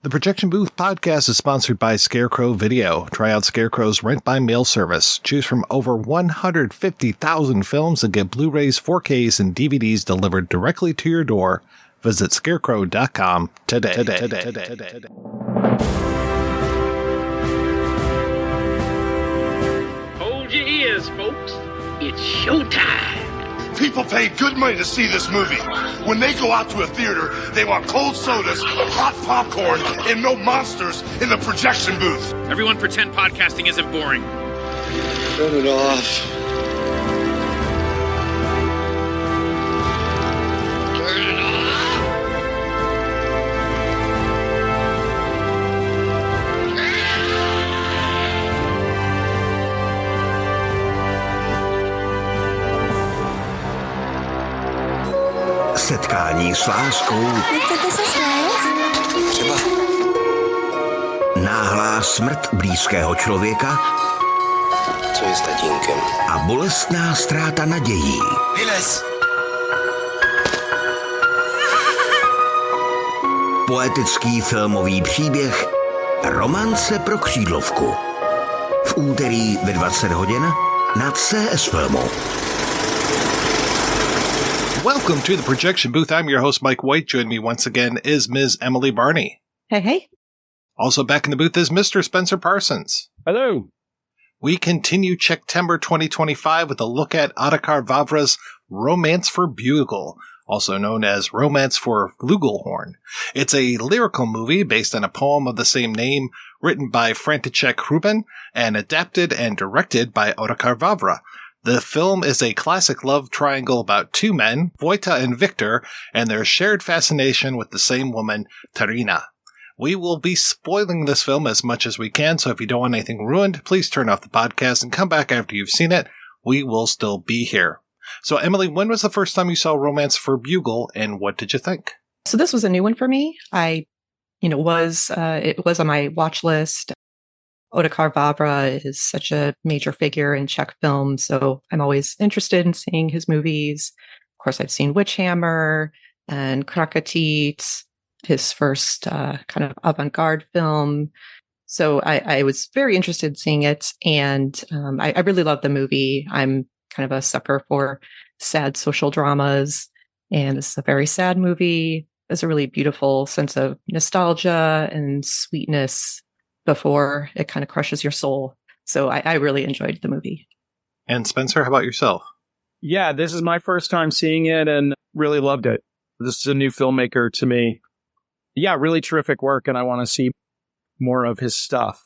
The Projection Booth podcast is sponsored by Scarecrow Video. Try out Scarecrow's rent-by-mail service. Choose from over 150,000 films and get Blu-rays, 4Ks, and DVDs delivered directly to your door. Visit scarecrow.com today. Hold your ears, folks. It's showtime. People pay good money to see this movie. When they go out to a theater, they want cold sodas, hot popcorn, and no monsters in the projection booth. Everyone pretend podcasting isn't boring. Turn it off. Turn it off. Setkání s láskou. Nechcete se svést? Třeba náhlá smrt blízkého člověka. Co je s tatínkem? A bolestná ztráta nadějí. Vylez! Poetický filmový příběh Romance pro křídlovku. V úterý ve 20 hodin na CS Filmu. Welcome to the Projection Booth. I'm your host, Mike White. Joining me once again is Ms. Emily Barney. Hey, hey. Also back in the booth is Mr. Spencer Parsons. Hello. We continue Czechtember 2025 with a look at Otakar Vávra's Romance for Bugle, also known as Romance for Flugelhorn. It's a lyrical movie based on a poem of the same name written by František Hrubín and adapted and directed by Otakar Vávra. The film is a classic love triangle about two men, Vojta and Viktor, and their shared fascination with the same woman, Terina. We will be spoiling this film as much as we can, so if you don't want anything ruined, please turn off the podcast and come back after you've seen it. We will still be here. So, Emily, when was the first time you saw Romance for Bugle, and what did you think? So this was a new one for me. It was on my watch list. Otakar Vávra is such a major figure in Czech film, so I'm always interested in seeing his movies. Of course, I've seen Witchhammer and Krakatít, his first kind of avant-garde film. So I was very interested in seeing it, and I really love the movie. I'm kind of a sucker for sad social dramas, and this is a very sad movie. There's a really beautiful sense of nostalgia and sweetness before it kind of crushes your soul. So I really enjoyed the movie. And Spencer, how about yourself? Yeah, this is my first time seeing it and really loved it. This is a new filmmaker to me. Yeah, really terrific work, and I want to see more of his stuff.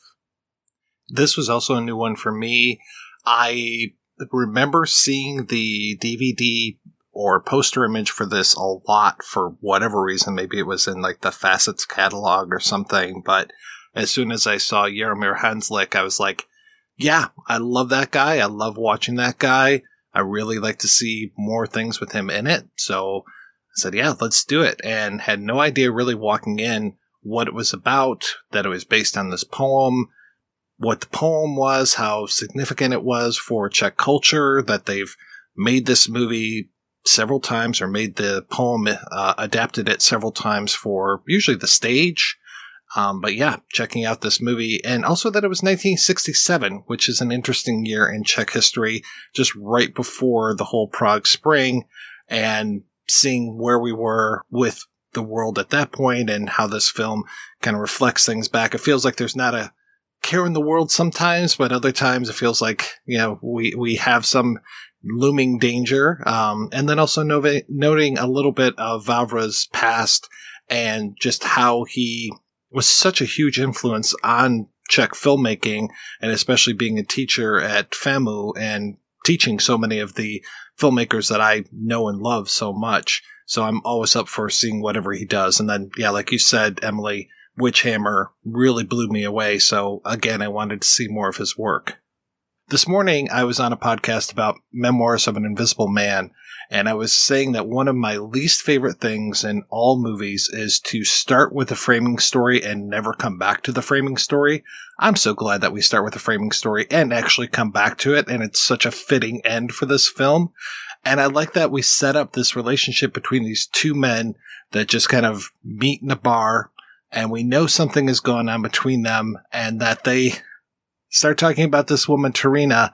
This was also a new one for me. I remember seeing the DVD or poster image for this a lot for whatever reason. Maybe it was in like the Facets catalog or something, but as soon as I saw Jaromír Hanzlík, I was like, yeah, I love that guy. I love watching that guy. I really like to see more things with him in it. So I said, yeah, let's do it. And had no idea really walking in what it was about, that it was based on this poem, what the poem was, how significant it was for Czech culture, that they've made this movie several times or made the poem, adapted it several times for usually the stage. But yeah, checking out this movie, and also that it was 1967, which is an interesting year in Czech history, just right before the whole Prague Spring, and seeing where we were with the world at that point and how this film kind of reflects things back. It feels like there's not a care in the world sometimes, but other times it feels like, we have some looming danger. And then also noting a little bit of Vávra's past and just how he was such a huge influence on Czech filmmaking, and especially being a teacher at FAMU and teaching so many of the filmmakers that I know and love so much. So I'm always up for seeing whatever he does. And then, yeah, like you said, Emily, Witchhammer really blew me away. So again, I wanted to see more of his work. This morning, I was on a podcast about Memoirs of an Invisible Man, and I was saying that one of my least favorite things in all movies is to start with a framing story and never come back to the framing story. I'm so glad that we start with a framing story and actually come back to it, and it's such a fitting end for this film. And I like that we set up this relationship between these two men that just kind of meet in a bar and we know something is going on between them, and that they start talking about this woman, Terina,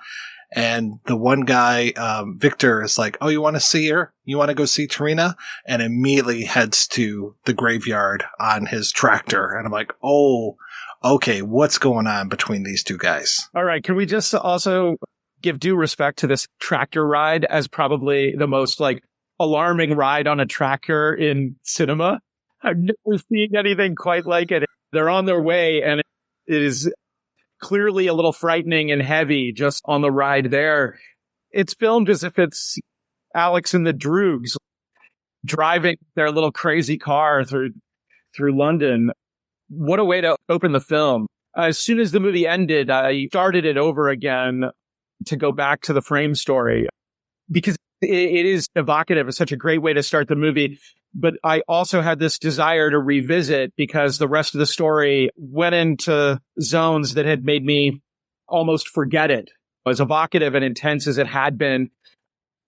and the one guy, Viktor, is like, oh, you want to see her? You want to go see Terina? And immediately heads to the graveyard on his tractor. And I'm like, oh, okay, what's going on between these two guys? All right. Can we just also give due respect to this tractor ride as probably the most like alarming ride on a tractor in cinema? I've never seen anything quite like it. They're on their way, and it is clearly a little frightening and heavy just on the ride there. It's filmed as if it's Alex and the Droogs driving their little crazy car through London. What a way to open the film. As soon as the movie ended, I started it over again to go back to the frame story because it is evocative. It's such a great way to start the movie. But I also had this desire to revisit because the rest of the story went into zones that had made me almost forget it. As evocative and intense as it had been,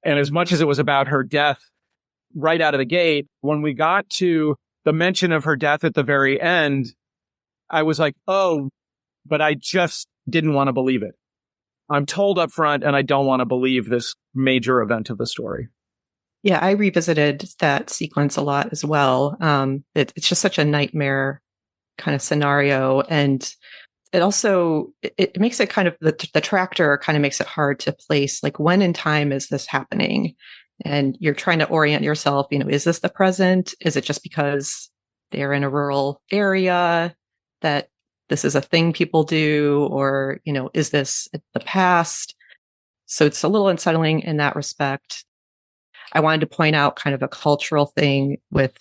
and as much as it was about her death right out of the gate, when we got to the mention of her death at the very end, I was like, oh, but I just didn't want to believe it. I'm told up front, and I don't want to believe this major event of the story. Yeah, I revisited that sequence a lot as well. It's just such a nightmare kind of scenario. And it also, it makes it kind of, the tractor kind of makes it hard to place, like, when in time is this happening? And you're trying to orient yourself, is this the present? Is it just because they're in a rural area that this is a thing people do? Or, is this the past? So it's a little unsettling in that respect. I wanted to point out kind of a cultural thing with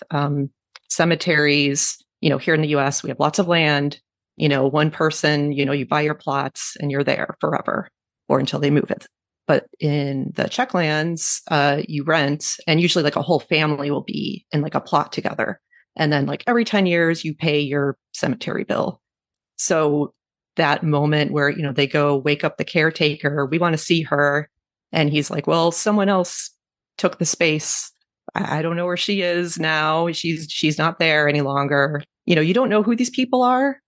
cemeteries. Here in the US, we have lots of land. One person, you buy your plots and you're there forever or until they move it. But in the Czech lands, you rent, and usually like a whole family will be in like a plot together. And then like every 10 years, you pay your cemetery bill. So that moment where, they go wake up the caretaker, we want to see her. And he's like, well, someone else took the space. I don't know where she is now. She's not there any longer. You don't know who these people are,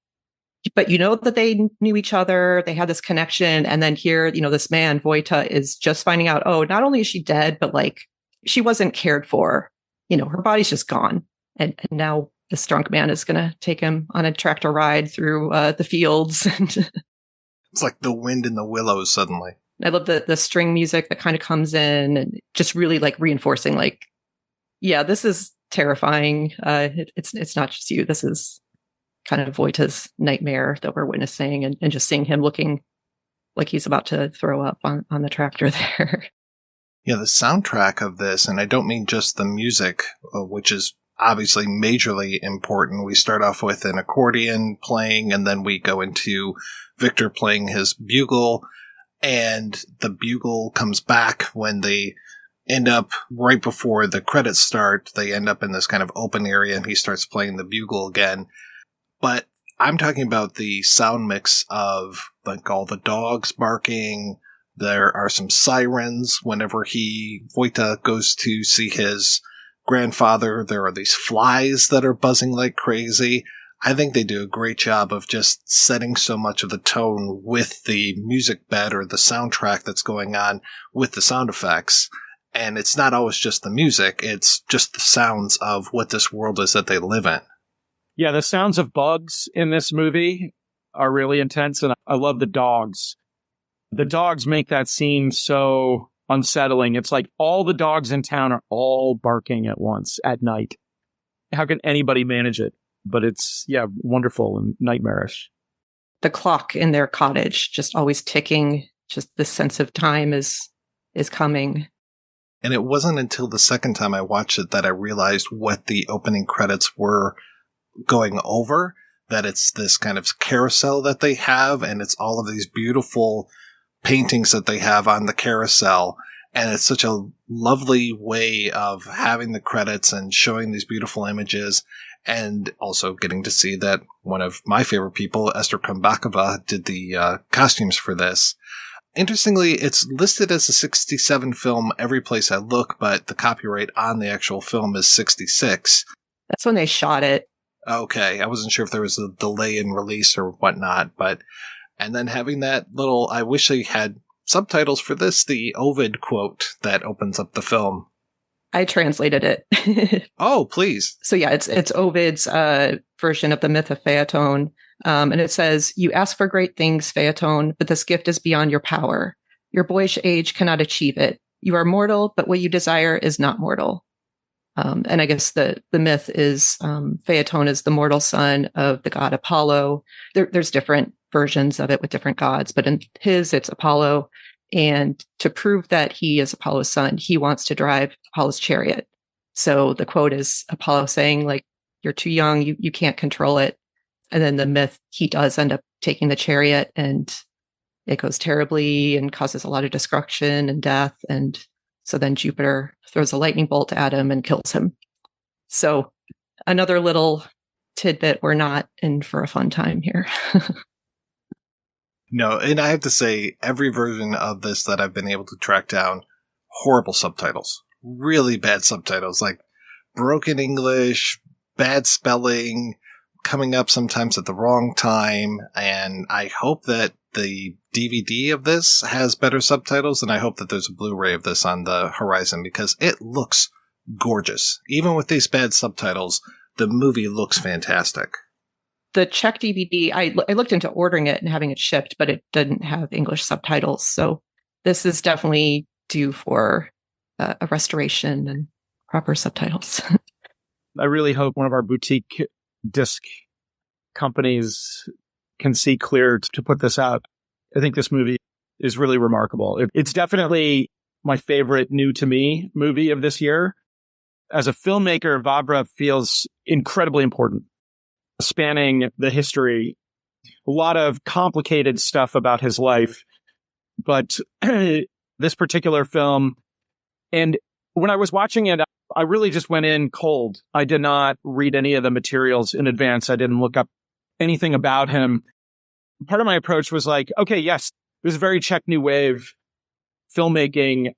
but that they knew each other. They had this connection. And then here, this man, Vojta, is just finding out, oh, not only is she dead, but like she wasn't cared for. Her body's just gone. And now this drunk man is going to take him on a tractor ride through the fields. It's like the wind in the willows suddenly. I love the string music that kind of comes in and just really like reinforcing, like, yeah, this is terrifying. It's not just you. This is kind of Vojta's nightmare that we're witnessing, and just seeing him looking like he's about to throw up on the tractor there. Yeah, the soundtrack of this, and I don't mean just the music, which is obviously majorly important. We start off with an accordion playing, and then we go into Viktor playing his bugle. And the bugle comes back when they end up right before the credits start. They end up in this kind of open area, and he starts playing the bugle again. But I'm talking about the sound mix of like all the dogs barking. There are some sirens whenever Vojta goes to see his grandfather. There are these flies that are buzzing like crazy. I think they do a great job of just setting so much of the tone with the music bed or the soundtrack that's going on with the sound effects. And it's not always just the music, it's just the sounds of what this world is that they live in. Yeah, the sounds of bugs in this movie are really intense, and I love the dogs. The dogs make that scene so unsettling. It's like all the dogs in town are all barking at once at night. How can anybody manage it? But it's, yeah, wonderful and nightmarish. The clock in their cottage just always ticking. Just this sense of time is coming. And it wasn't until the second time I watched it that I realized what the opening credits were going over. That it's this kind of carousel that they have, and it's all of these beautiful paintings that they have on the carousel. And it's such a lovely way of having the credits and showing these beautiful images. And also getting to see that one of my favorite people, Esther Kambakova, did the costumes for this. Interestingly, it's listed as a 67 film every place I look, but the copyright on the actual film is 66. That's when they shot it. Okay, I wasn't sure if there was a delay in release or whatnot, and then having that little, I wish they had subtitles for this, the Ovid quote that opens up the film. I translated it. Oh, please. So yeah, it's Ovid's version of the myth of Phaeton. And it says, "You ask for great things, Phaeton, but this gift is beyond your power. Your boyish age cannot achieve it. You are mortal, but what you desire is not mortal." And I guess the myth is Phaeton is the mortal son of the god Apollo. There's different versions of it with different gods, but in his, it's Apollo. And to prove that he is Apollo's son, he wants to drive Apollo's chariot. So the quote is Apollo saying, like, "You're too young, you can't control it." And then the myth, he does end up taking the chariot, and it goes terribly and causes a lot of destruction and death. And so then Jupiter throws a lightning bolt at him and kills him. So another little tidbit, we're not in for a fun time here. No, and I have to say, every version of this that I've been able to track down, horrible subtitles. Really bad subtitles, like broken English, bad spelling, coming up sometimes at the wrong time. And I hope that the DVD of this has better subtitles, and I hope that there's a Blu-ray of this on the horizon, because it looks gorgeous. Even with these bad subtitles, the movie looks fantastic. The Czech DVD, I looked into ordering it and having it shipped, but it didn't have English subtitles. So this is definitely due for a restoration and proper subtitles. I really hope one of our boutique disc companies can see clear to put this out. I think this movie is really remarkable. It's definitely my favorite new to me movie of this year. As a filmmaker, Vávra feels incredibly important, spanning the history, a lot of complicated stuff about his life. But this particular film, and when I was watching it, I really just went in cold. I did not read any of the materials in advance. I didn't look up anything about him. Part of my approach was like, okay, yes, this is very Czech New Wave filmmaking.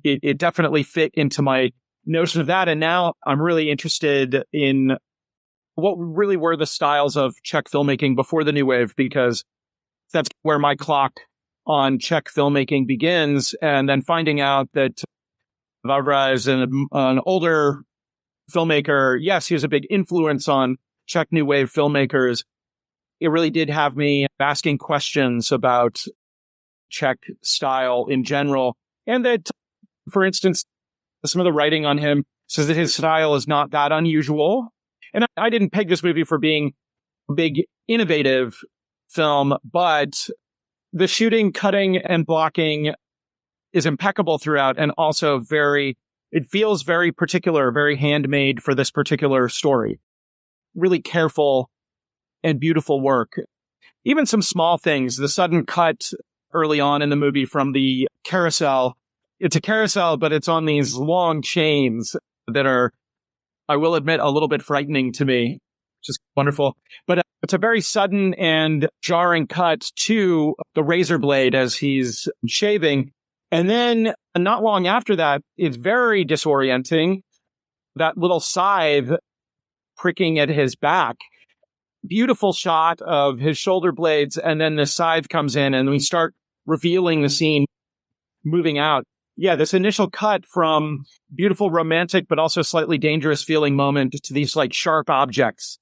It definitely fit into my notion of that. And now I'm really interested in what really were the styles of Czech filmmaking before the New Wave, because that's where my clock on Czech filmmaking begins. And then finding out that Vávra is an older filmmaker. Yes, he was a big influence on Czech New Wave filmmakers. It really did have me asking questions about Czech style in general. And that, for instance, some of the writing on him says that his style is not that unusual. And I didn't peg this movie for being a big, innovative film, but the shooting, cutting, and blocking is impeccable throughout, and also it feels very particular, very handmade for this particular story. Really careful and beautiful work. Even some small things, the sudden cut early on in the movie from the carousel. It's a carousel, but it's on these long chains that are, I will admit, a little bit frightening to me, which is wonderful. But it's a very sudden and jarring cut to the razor blade as he's shaving. And then not long after that, it's very disorienting. That little scythe pricking at his back. Beautiful shot of his shoulder blades. And then the scythe comes in and we start revealing the scene moving out. Yeah, this initial cut from beautiful romantic, but also slightly dangerous feeling moment to these like sharp objects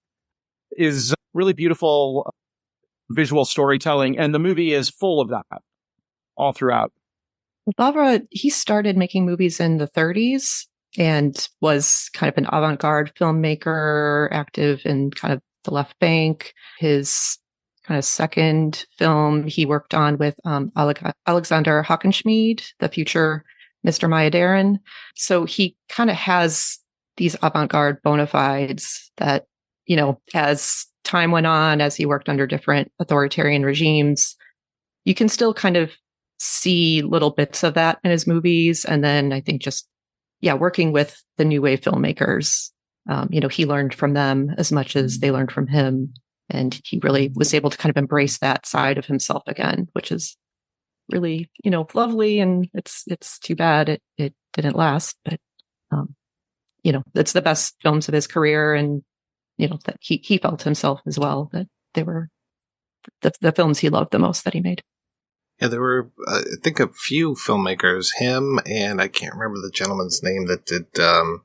is really beautiful visual storytelling. And the movie is full of that all throughout. Vávra, he started making movies in the 30s and was kind of an avant-garde filmmaker, active in kind of the left bank. His kind of second film he worked on with Alexander Hockenschmied, the future Mr. Mayadarin. So he kind of has these avant-garde bona fides that, you know, as time went on, as he worked under different authoritarian regimes, you can still kind of see little bits of that in his movies. And then I think just, working with the new wave filmmakers, he learned from them as much as they learned from him. And he really was able to kind of embrace that side of himself again, which is really, lovely. And it's too bad it didn't last, but, it's the best films of his career. And that he felt himself as well, that they were the films he loved the most that he made. Yeah, there were, I think, a few filmmakers, him and I can't remember the gentleman's name that did The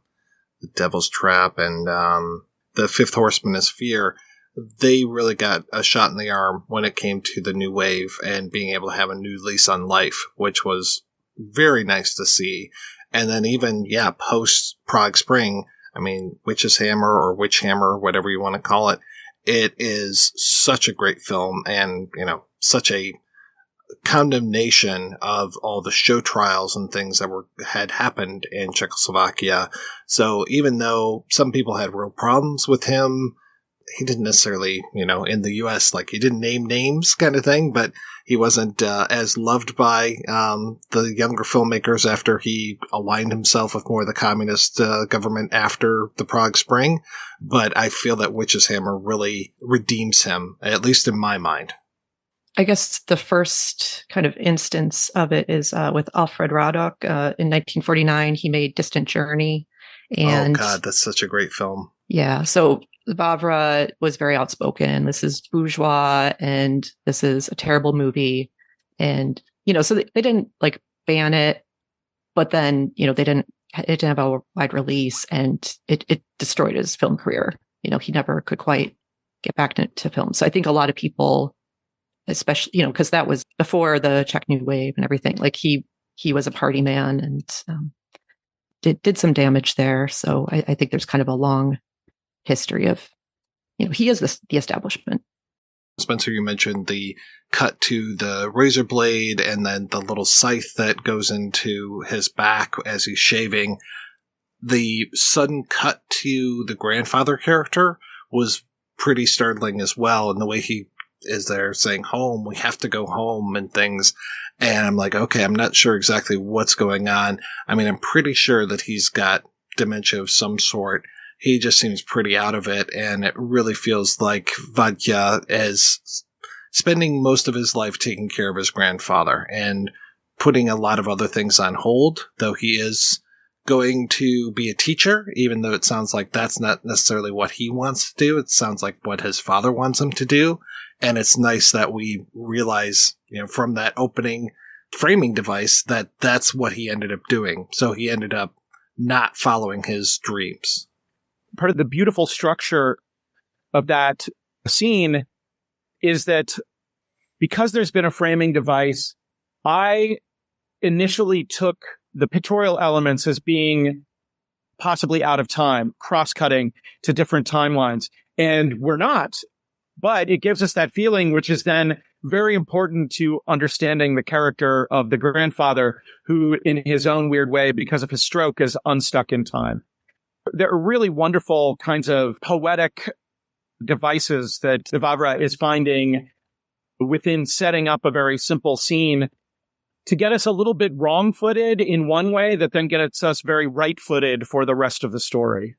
Devil's Trap and The Fifth Horseman is Fear. They really got a shot in the arm when it came to the new wave and being able to have a new lease on life, which was very nice to see. And then even, post Prague Spring, I mean, Witch's Hammer or Witch Hammer, whatever you want to call it, it is such a great film and, such a condemnation of all the show trials and things that had happened in Czechoslovakia. So even though some people had real problems with him, he didn't necessarily, in the U.S., like he didn't name names kind of thing, but he wasn't as loved by the younger filmmakers after he aligned himself with more of the communist government after the Prague Spring. But I feel that Witch's Hammer really redeems him, at least in my mind. I guess the first kind of instance of it is with Alfred Radok. In 1949, he made Distant Journey. And, oh, God, that's such a great film. Yeah. So Vávra was very outspoken. This is bourgeois and this is a terrible movie. And, so they didn't like ban it, but then, it didn't have a wide release and it destroyed his film career. He never could quite get back to film. So I think a lot of people, especially, because that was before the Czech New Wave and everything. Like he was a party man and did some damage there. So I think there's kind of a long history of, he is the establishment. Spencer, you mentioned the cut to the razor blade and then the little scythe that goes into his back as he's shaving. The sudden cut to the grandfather character was pretty startling as well. And the way he is there saying home, we have to go home and things. And I'm like, okay, I'm not sure exactly what's going on. I mean, I'm pretty sure that he's got dementia of some sort. He just seems pretty out of it. And it really feels like Vojta is spending most of his life taking care of his grandfather and putting a lot of other things on hold, though he is going to be a teacher, even though it sounds like that's not necessarily what he wants to do. It sounds like what his father wants him to do. And it's nice that we realize, from that opening framing device that that's what he ended up doing. So he ended up not following his dreams. Part of the beautiful structure of that scene is that because there's been a framing device, I initially took the pictorial elements as being possibly out of time, cross-cutting to different timelines. And we're not. But it gives us that feeling, which is then very important to understanding the character of the grandfather, who in his own weird way, because of his stroke, is unstuck in time. There are really wonderful kinds of poetic devices that Vávra is finding within setting up a very simple scene to get us a little bit wrong-footed in one way that then gets us very right-footed for the rest of the story.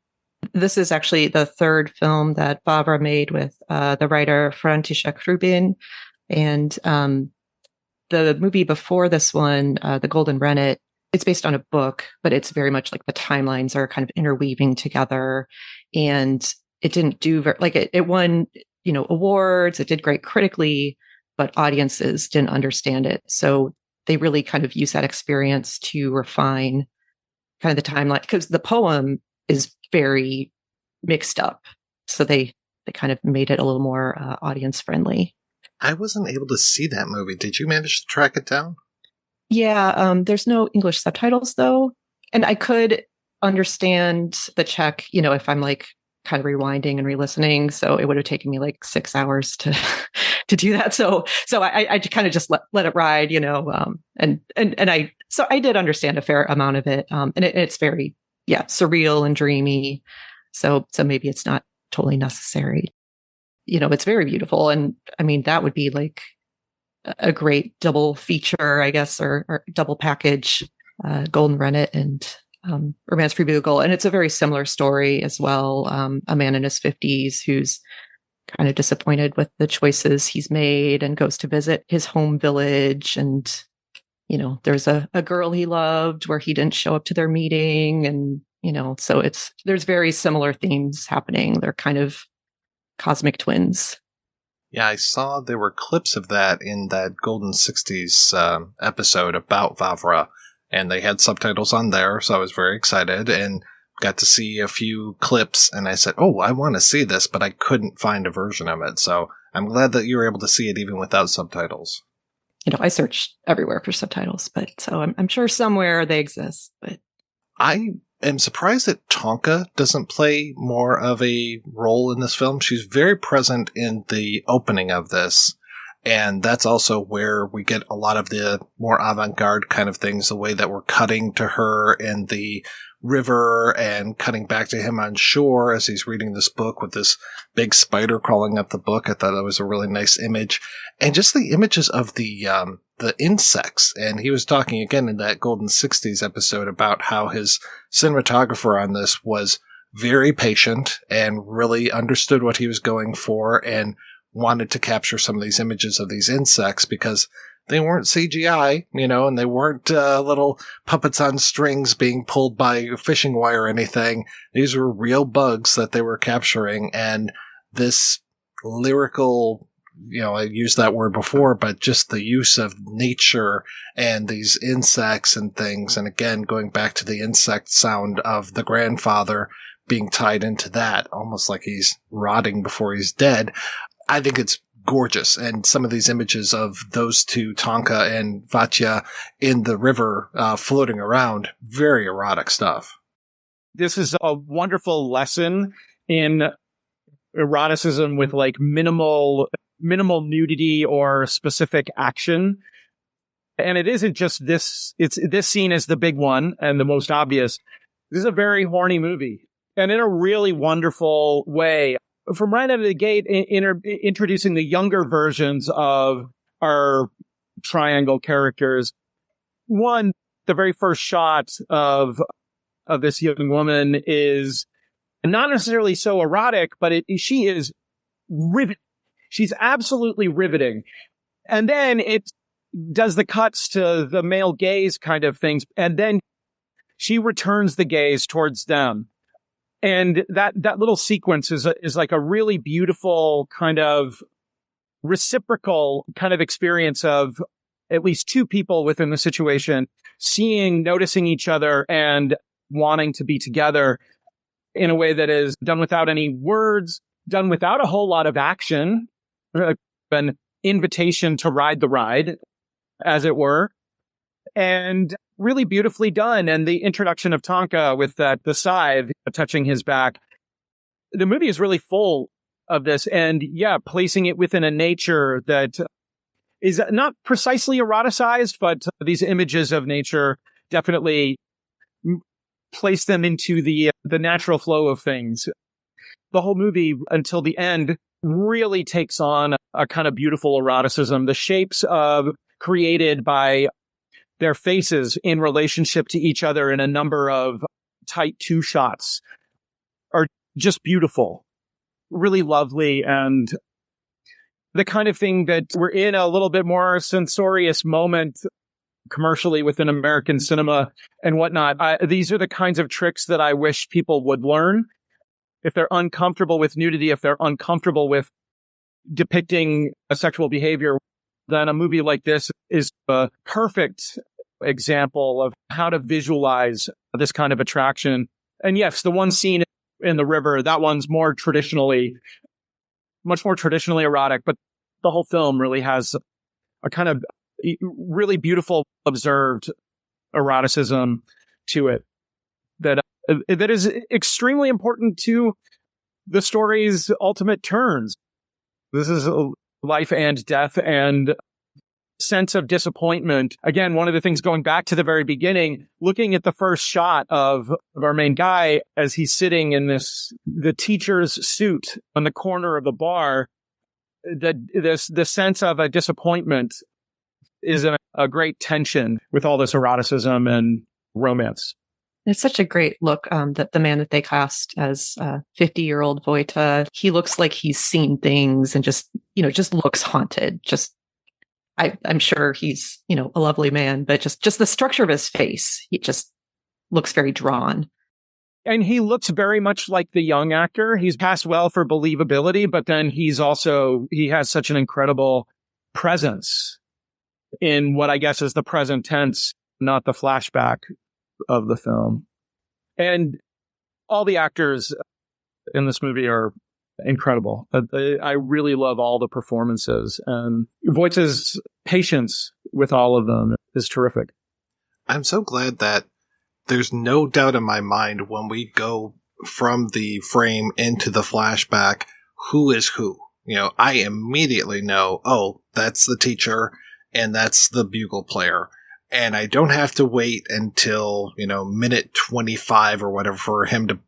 This is actually the third film that Vávra made with the writer František Hrubín. And the movie before this one, The Golden Rennet, it's based on a book, but it's very much like the timelines are kind of interweaving together. And it didn't do it won, awards. It did great critically, but audiences didn't understand it. So they really kind of use that experience to refine kind of the timeline, because the poem is very mixed up. So they kind of made it a little more audience friendly. I wasn't able to see that movie. Did you manage to track it down? Yeah, there's no English subtitles though. And I could understand the Czech, if I'm like kind of rewinding and re-listening. So it would have taken me like 6 hours to do that. So I kind of just let it ride, and I did understand a fair amount of it. And it's very, surreal and dreamy. So maybe it's not totally necessary. It's very beautiful. And I mean, that would be like a great double feature, I guess, or double package, Golden Rennet and Romance Free Bugle. And it's a very similar story as well. A man in his 50s who's kind of disappointed with the choices he's made and goes to visit his home village. And, there's a girl he loved where he didn't show up to their meeting. And, So there's very similar themes happening. They're kind of cosmic twins. Yeah, I saw there were clips of that in that Golden 60s episode about Vávra, and they had subtitles on there, so I was very excited and got to see a few clips, and I said, oh, I want to see this, but I couldn't find a version of it, so I'm glad that you were able to see it even without subtitles. I searched everywhere for subtitles, but so I'm sure somewhere they exist. But I am surprised that Tonka doesn't play more of a role in this film. She's very present in the opening of this, and that's also where we get a lot of the more avant-garde kind of things, the way that we're cutting to her in the river and cutting back to him on shore as he's reading this book with this big spider crawling up the book. I thought that was a really nice image. And just the images of the insects. And he was talking again in that Golden 60s episode about how his cinematographer on this was very patient and really understood what he was going for and wanted to capture some of these images of these insects because they weren't CGI, and they weren't little puppets on strings being pulled by fishing wire or anything. These were real bugs that they were capturing, and this lyrical, I used that word before, but just the use of nature and these insects and things, and again, going back to the insect sound of the grandfather being tied into that, almost like he's rotting before he's dead. I think it's gorgeous. And some of these images of those two, Tonka and Vatya, in the river floating around, very erotic stuff. This is a wonderful lesson in eroticism with like minimal nudity or specific action. And it isn't just this, this scene is the big one and the most obvious. This is a very horny movie, and in a really wonderful way. From right out of the gate, introducing the younger versions of our triangle characters. One, the very first shot of this young woman is not necessarily so erotic, but she is riveting. She's absolutely riveting. And then it does the cuts to the male gaze kind of things, and then she returns the gaze towards them. And that little sequence is like a really beautiful kind of reciprocal kind of experience of at least two people within the situation noticing each other and wanting to be together in a way that is done without any words, done without a whole lot of action, an invitation to ride the ride, as it were. And really beautifully done. And the introduction of Tonka with the scythe touching his back. The movie is really full of this. And placing it within a nature that is not precisely eroticized, but these images of nature definitely place them into the natural flow of things. The whole movie until the end really takes on a kind of beautiful eroticism. The shapes created by their faces in relationship to each other in a number of tight two shots are just beautiful, really lovely, and the kind of thing that we're in a little bit more censorious moment commercially within American cinema and whatnot. These are the kinds of tricks that I wish people would learn. If they're uncomfortable with nudity, if they're uncomfortable with depicting a sexual behavior, then a movie like this is a perfect example of how to visualize this kind of attraction. And yes, the one scene in the river, that one's much more traditionally erotic, but the whole film really has a kind of really beautiful, observed eroticism to it that is extremely important to the story's ultimate turns. This is life and death and sense of disappointment. Again, one of the things going back to the very beginning, looking at the first shot of our main guy as he's sitting in the teacher's suit on the corner of the bar, the sense of a disappointment is a great tension with all this eroticism and romance. It's such a great look that the man that they cast as 50-year-old Vojta, he looks like he's seen things and just looks haunted. I'm sure he's, a lovely man, but just the structure of his face, he just looks very drawn. And he looks very much like the young actor. He's cast well for believability, but then he has such an incredible presence in what I guess is the present tense, not the flashback of the film. And all the actors in this movie are incredible. I really love all the performances, and Vojta's patience with all of them is terrific. I'm so glad that there's no doubt in my mind when we go from the frame into the flashback, who is who. You know, I immediately know, oh, that's the teacher and that's the bugle player. And I don't have to wait until, minute 25 or whatever for him to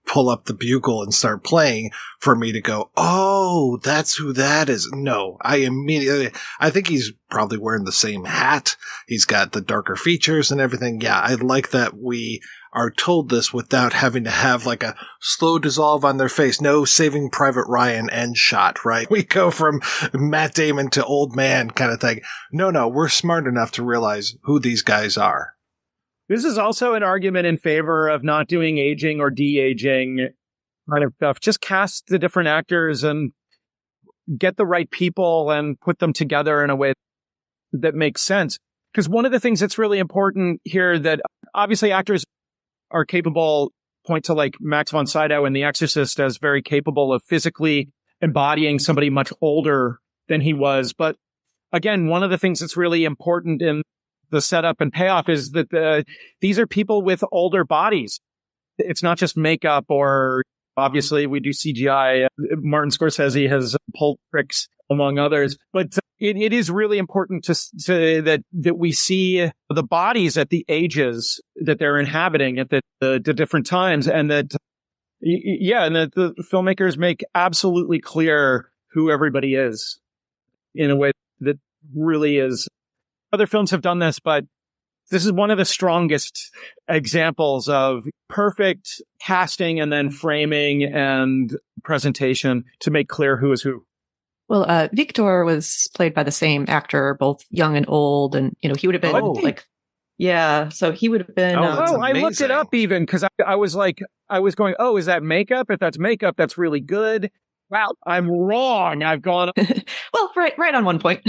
pull up the bugle and start playing for me to go, oh, that's who that is. No, I think he's probably wearing the same hat. He's got the darker features and everything. Yeah, I like that we are told this without having to have like a slow dissolve on their face. No Saving Private Ryan end shot, right? We go from Matt Damon to old man kind of thing. No, we're smart enough to realize who these guys are. This is also an argument in favor of not doing aging or de-aging kind of stuff. Just cast the different actors and get the right people and put them together in a way that makes sense. Because one of the things that's really important here that obviously actors are capable, point to like Max von Sydow in The Exorcist as very capable of physically embodying somebody much older than he was. But again, one of the things that's really important in the setup and payoff is that these are people with older bodies. It's not just makeup, or obviously we do CGI. Martin Scorsese has pulled tricks among others, but it is really important to that we see the bodies at the ages that they're inhabiting at the different times, and that and that the filmmakers make absolutely clear who everybody is in a way that really is. Other films have done this, but this is one of the strongest examples of perfect casting and then framing and presentation to make clear who is who. Well, Viktor was played by the same actor, both young and old, and he would have been so he would have been. I looked it up even because I was going, oh, is that makeup? If that's makeup, that's really good. Wow, I'm wrong. I've gone. Well, right on one point.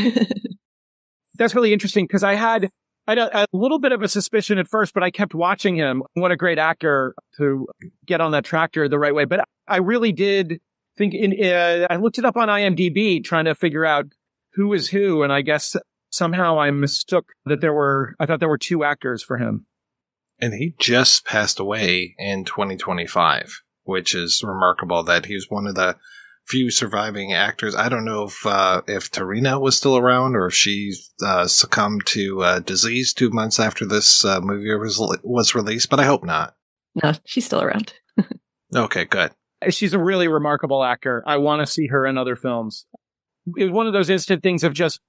That's really interesting because I had a little bit of a suspicion at first, but I kept watching him. What a great actor to get on that tractor the right way. But I really did think I looked it up on IMDb trying to figure out who is who. And I guess somehow I mistook that I thought there were two actors for him. And he just passed away in 2025, which is remarkable that he was one of the few surviving actors. I don't know if Terina was still around or if she succumbed to disease 2 months after this movie was released, but I hope not. No, she's still around. Okay, good. She's a really remarkable actor. I want to see her in other films. It was one of those instant things of just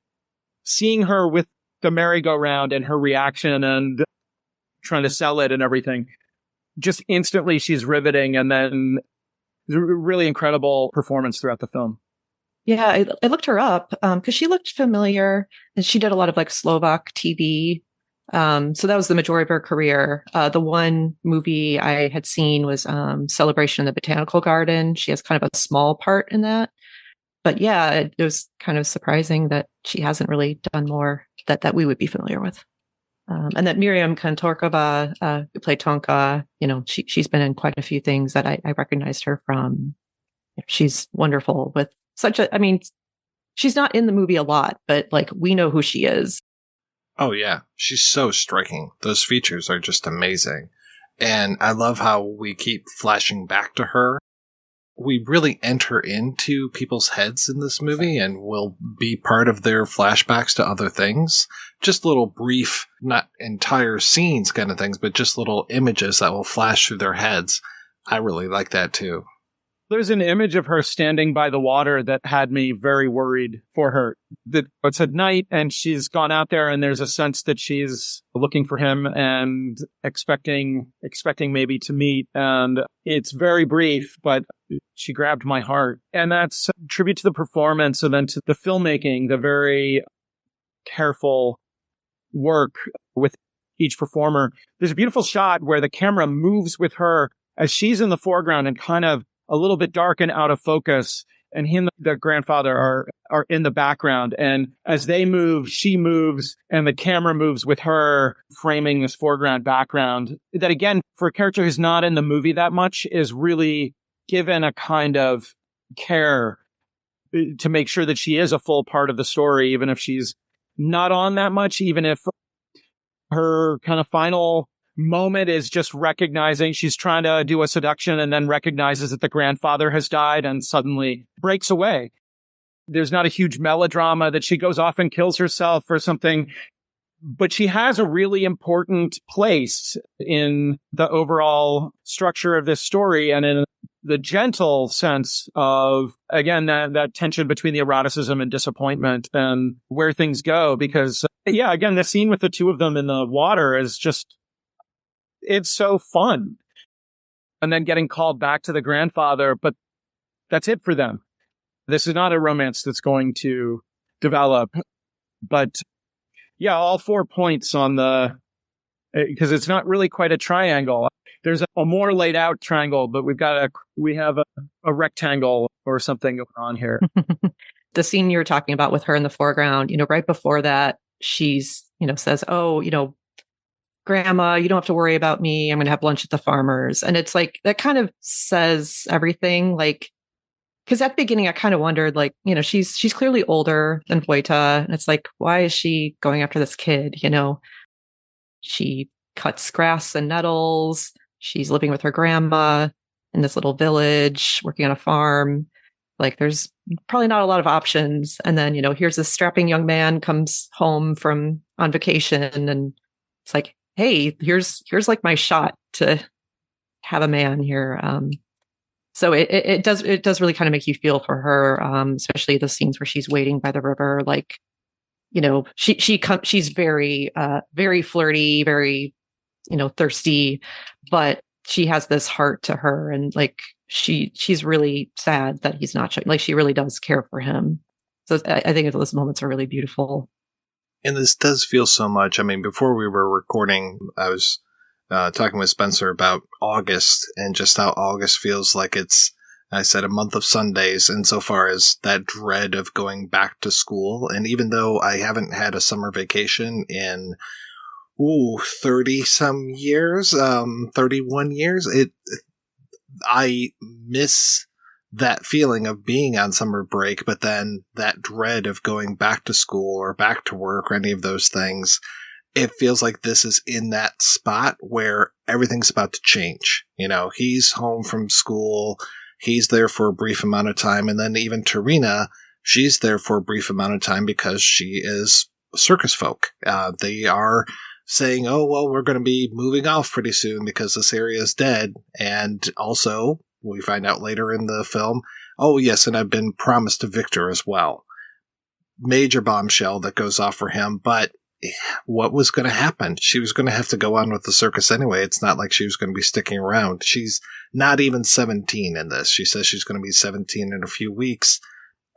seeing her with the merry-go-round and her reaction and trying to sell it and everything. Just instantly, she's riveting, and then really incredible performance throughout the film. Yeah, I looked her up because she looked familiar, and she did a lot of like Slovak TV. So that was the majority of her career. The one movie I had seen was Celebration in the Botanical Garden. She has kind of a small part in that. But yeah, it was kind of surprising that she hasn't really done more that we would be familiar with. And that Miriam Kantorkova, who played Tonka, she's been in quite a few things that I recognized her from. She's wonderful with she's not in the movie a lot, but like we know who she is. Oh yeah, she's so striking. Those features are just amazing. And I love how we keep flashing back to her. We really enter into people's heads in this movie and will be part of their flashbacks to other things. Just little brief, not entire scenes kind of things, but just little images that will flash through their heads. I really like that too. There's an image of her standing by the water that had me very worried for her. It's at night and she's gone out there, and there's a sense that she's looking for him and expecting maybe to meet. And it's very brief, but she grabbed my heart. And that's a tribute to the performance and then to the filmmaking, the very careful work with each performer. There's a beautiful shot where the camera moves with her as she's in the foreground and kind of a little bit dark and out of focus, and him, the grandfather, are in the background. And as they move, she moves, and the camera moves with her, framing this foreground background. That, again, for a character who's not in the movie that much, is really given a kind of care to make sure that she is a full part of the story, even if she's not on that much, even if her kind of final moment is just recognizing she's trying to do a seduction and then recognizes that the grandfather has died and suddenly breaks away. There's not a huge melodrama that she goes off and kills herself or something, but she has a really important place in the overall structure of this story and in the gentle sense of, again, that tension between the eroticism and disappointment and where things go. Because, yeah, again, the scene with the two of them in the water is just, it's so fun. And then getting called back to the grandfather, but that's it for them. This is not a romance that's going to develop. But yeah, all 4 points on because it's not really quite a triangle. There's a more laid out triangle, but we have a rectangle or something going on here. The scene you're talking about with her in the foreground, right before that, she's, says, oh, Grandma, you don't have to worry about me. I'm going to have lunch at the farmer's. And it's like, that kind of says everything. Like, because at the beginning, I kind of wondered, like, she's clearly older than Vojta. And it's like, why is she going after this kid? She cuts grass and nettles. She's living with her grandma in this little village, working on a farm. Like, there's probably not a lot of options. And then, here's this strapping young man comes home on vacation. And it's like, hey, here's like my shot to have a man here. So it does really kind of make you feel for her, especially the scenes where she's waiting by the river. Like, she's very, very flirty, very, thirsty, but she has this heart to her. And like, she's really sad that he's not showing, like, she really does care for him. So I think those moments are really beautiful. And this does feel so much. I mean, before we were recording, I was talking with Spencer about August and just how August feels like it's, I said, a month of Sundays insofar as that dread of going back to school. And even though I haven't had a summer vacation in 30 some years, 31 years, I miss that feeling of being on summer break, but then that dread of going back to school or back to work or any of those things. It feels like this is in that spot where everything's about to change. He's home from school. He's there for a brief amount of time. And then even Terina, she's there for a brief amount of time because she is circus folk. They are saying, oh, well, we're going to be moving off pretty soon because this area is dead. And also, we find out later in the film, oh, yes, and I've been promised to Viktor as well. Major bombshell that goes off for him, but what was going to happen? She was going to have to go on with the circus anyway. It's not like she was going to be sticking around. She's not even 17 in this. She says she's going to be 17 in a few weeks.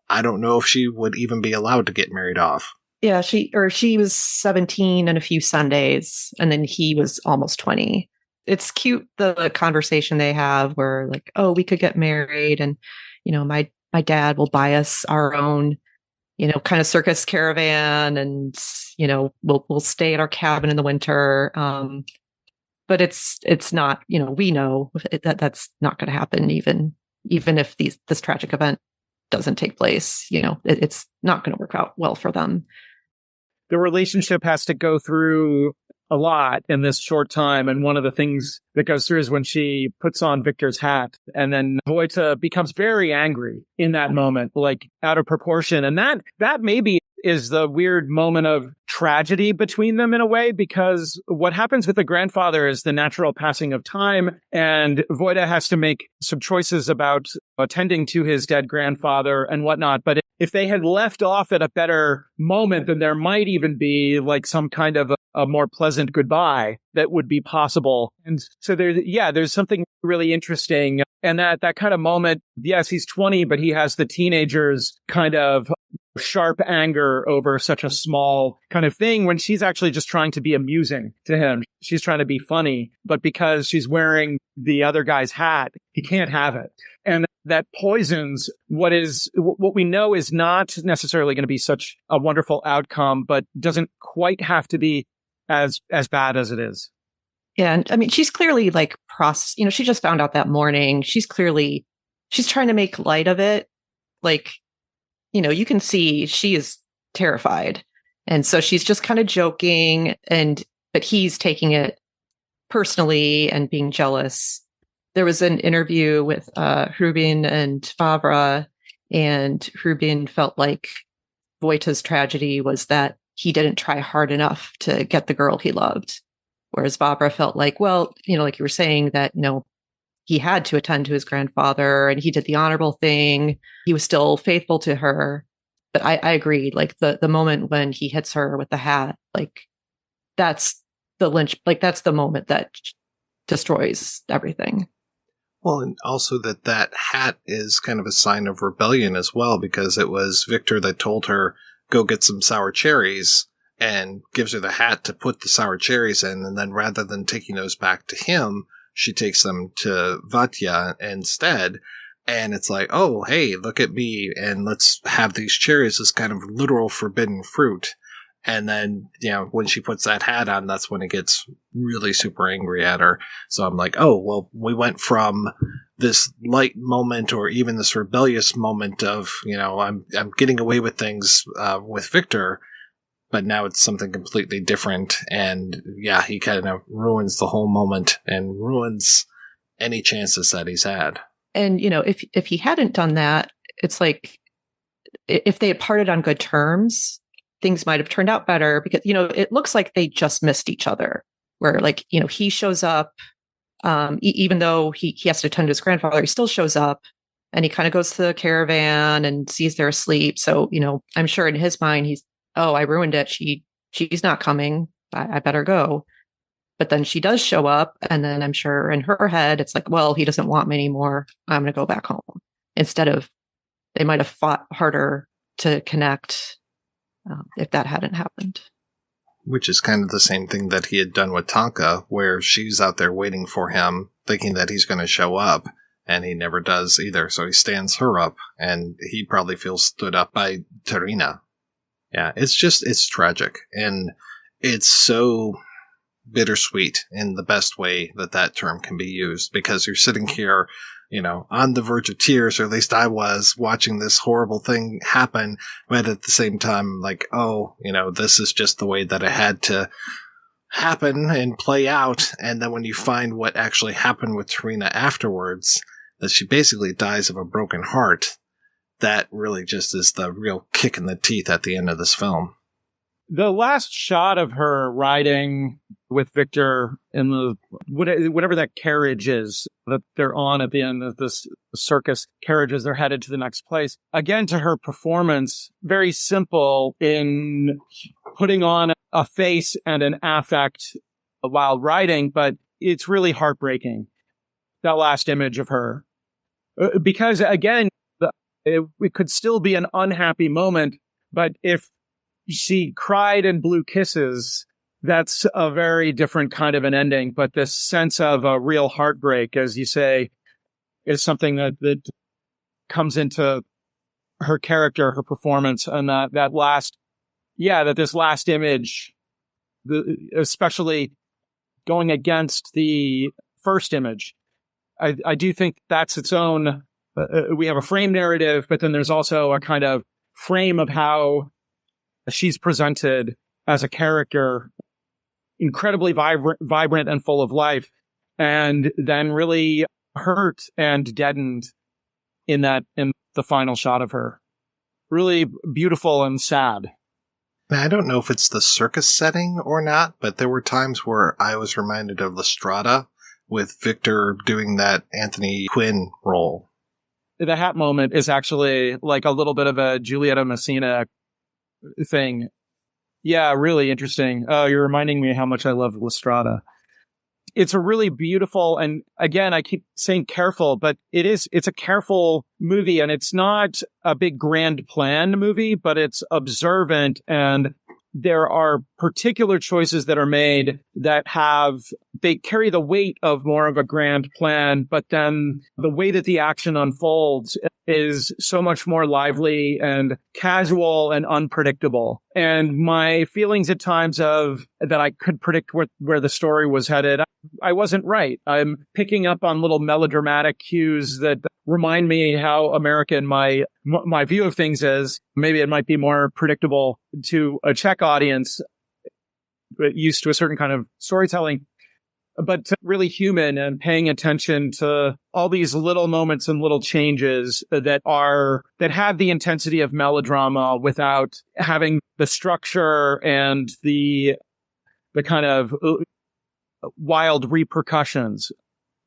I don't know if she would even be allowed to get married off. Yeah, she was 17 and a few Sundays, and then he was almost 20. It's cute, the conversation they have where like, oh, we could get married and, my dad will buy us our own, kind of circus caravan and, we'll stay at our cabin in the winter. But it's not, we know that that's not going to happen even if this tragic event doesn't take place, it's not going to work out well for them. The relationship has to go through a lot in this short time. And one of the things that goes through is when she puts on Viktor's hat, and then Vojta becomes very angry in that moment, like out of proportion. And that maybe is the weird moment of tragedy between them in a way, because what happens with the grandfather is the natural passing of time, and Vojta has to make some choices about attending to his dead grandfather and whatnot. But if they had left off at a better moment, then there might even be like some kind of a more pleasant goodbye that would be possible. And so there's something really interesting. And that kind of moment, yes, he's 20, but he has the teenager's kind of sharp anger over such a small kind of thing when she's actually just trying to be amusing to him. She's trying to be funny, but because she's wearing the other guy's hat, he can't have it. And that poisons what we know is not necessarily going to be such a wonderful outcome, but doesn't quite have to be as bad as it is. Yeah. And I mean, she's clearly like she just found out that morning. She's trying to make light of it. Like, you can see she is terrified. And so she's just kind of joking but he's taking it personally and being jealous. There was an interview with Hrubín and Vávra, and Hrubín felt like Vojta's tragedy was that he didn't try hard enough to get the girl he loved. Whereas Vávra felt like, well, like you were saying, that, he had to attend to his grandfather and he did the honorable thing. He was still faithful to her. But I agree, like the moment when he hits her with the hat, like that's that's the moment that destroys everything. Well, and also that hat is kind of a sign of rebellion as well, because it was Viktor that told her, go get some sour cherries, and gives her the hat to put the sour cherries in. And then rather than taking those back to him, she takes them to Vojta instead. And it's like, oh, hey, look at me, and let's have these cherries as kind of literal forbidden fruit. And then, when she puts that hat on, that's when it gets really super angry at her. So I'm like, oh, well, we went from this light moment or even this rebellious moment of, I'm getting away with things with Viktor, but now it's something completely different. And yeah, he kind of ruins the whole moment and ruins any chances that he's had. And, if he hadn't done that, it's like if they had parted on good terms, things might have turned out better, because, it looks like they just missed each other, where like, he shows up, even though he has to attend to his grandfather, he still shows up, and he kind of goes to the caravan and sees they're asleep. So, I'm sure in his mind, I ruined it. She's not coming. I better go. But then she does show up, and then I'm sure in her head, it's like, well, he doesn't want me anymore. I'm going to go back home. Instead of, they might have fought harder to connect if that hadn't happened. Which is kind of the same thing that he had done with Tonka, where she's out there waiting for him, thinking that he's going to show up, and he never does either. So he stands her up, and he probably feels stood up by Terina. Yeah, it's tragic. And it's so bittersweet in the best way that term can be used, because you're sitting here, on the verge of tears, or at least I was, watching this horrible thing happen, but at the same time, like, oh, this is just the way that it had to happen and play out. And then when you find what actually happened with Terina afterwards, that she basically dies of a broken heart, that really just is the real kick in the teeth at the end of this film. The last shot of her riding with Viktor in the whatever that carriage is that they're on at the end of this circus carriage as they're headed to the next place. Again, to her performance, very simple in putting on a face and an affect while riding, but it's really heartbreaking, that last image of her. Because again, it could still be an unhappy moment, but if she cried and blew kisses, that's a very different kind of an ending. But this sense of a real heartbreak, as you say, is something that comes into her character, her performance, and that this last image, especially going against the first image, I do think that's its own. We have a frame narrative, but then there's also a kind of frame of how she's presented as a character, incredibly vibrant and full of life, and then really hurt and deadened in the final shot of her. Really beautiful and sad. I don't know if it's the circus setting or not, but there were times where I was reminded of La Strada with Viktor doing that Anthony Quinn role. The hat moment is actually like a little bit of a Giulietta Messina thing. Yeah, really interesting. You're reminding me how much I love La Strada. it's a really beautiful, and again, I keep saying careful, but it's a careful movie, and it's not a big grand plan movie, but it's observant, and there are particular choices that are made that they carry the weight of more of a grand plan, but then the way that the action unfolds is so much more lively and casual and unpredictable. And my feelings at times of that I could predict where the story was headed, I wasn't right. I'm picking up on little melodramatic cues that remind me how American my view of things is. Maybe it might be more predictable to a Czech audience, but used to a certain kind of storytelling, but really human and paying attention to all these little moments and little changes that have the intensity of melodrama without having the structure and the kind of wild repercussions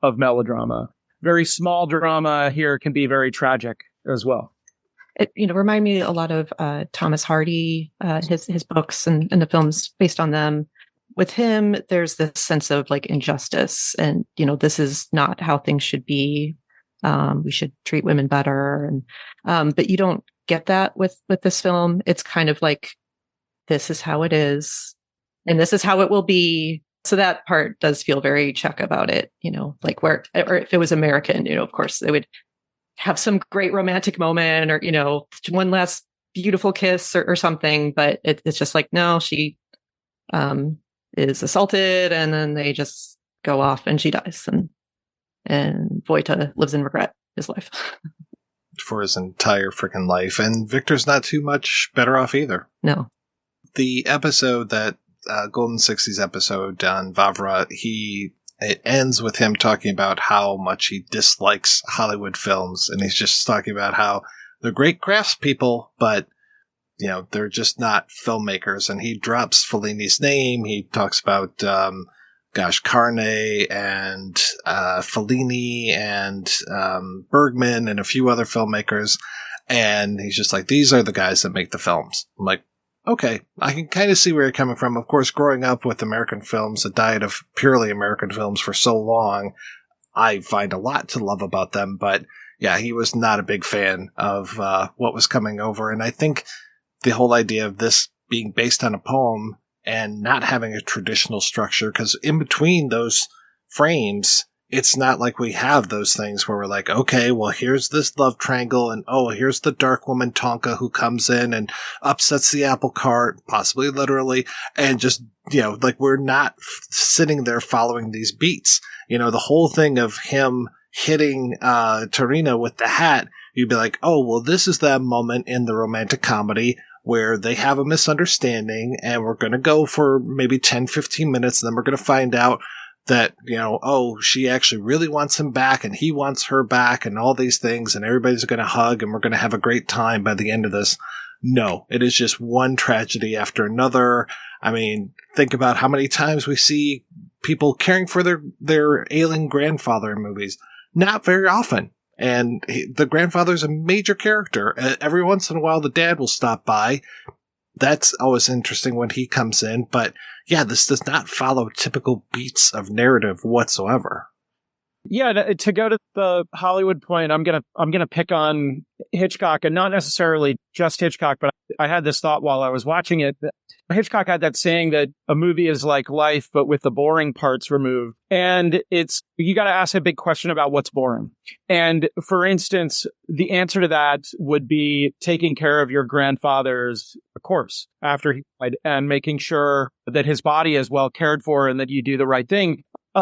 of melodrama. Very small drama here can be very tragic as well. It remind me a lot of Thomas Hardy, his books and the films based on them. With him, there's this sense of like injustice, and this is not how things should be. We should treat women better, and but you don't get that with this film. It's kind of like, this is how it is, and this is how it will be. So that part does feel very Czech about it, like or if it was American, of course they would have some great romantic moment or, one last beautiful kiss or something. But it's just like, no, she is assaulted and then they just go off and she dies. And Vojta lives in regret his life. For his entire freaking life. And Victor's not too much better off either. No. The episode that Golden 60s episode on Vávra, it ends with him talking about how much he dislikes Hollywood films, and he's just talking about how they're great craftspeople, but they're just not filmmakers. And he drops Fellini's name. He talks about Carne and Fellini and Bergman and a few other filmmakers, and he's just like, these are the guys that make the films. I'm like, okay, I can kind of see where you're coming from. Of course, growing up with American films, a diet of purely American films for so long, I find a lot to love about them. But yeah, he was not a big fan of what was coming over. And I think the whole idea of this being based on a poem and not having a traditional structure, because in between those frames, it's not like we have those things where we're like, okay, well, here's this love triangle, and oh, here's the dark woman Tonka who comes in and upsets the apple cart, possibly literally, and just, like we're not sitting there following these beats. The whole thing of him hitting Terina with the hat, you'd be like, oh, well, this is that moment in the romantic comedy where they have a misunderstanding, and we're going to go for maybe 10, 15 minutes, and then we're going to find out that, oh, she actually really wants him back and he wants her back and all these things, and everybody's going to hug and we're going to have a great time by the end of this. No, it is just one tragedy after another. I mean, think about how many times we see people caring for their ailing grandfather in movies. Not very often. And the grandfather's a major character. Every once in a while, the dad will stop by. That's always interesting when he comes in. But yeah, this does not follow typical beats of narrative whatsoever. Yeah, to go to the Hollywood point, I'm gonna pick on Hitchcock, and not necessarily just Hitchcock, but I had this thought while I was watching it. Hitchcock had that saying that a movie is like life, but with the boring parts removed. And you got to ask a big question about what's boring. And for instance, the answer to that would be taking care of your grandfather's corpse after he died and making sure that his body is well cared for and that you do the right thing.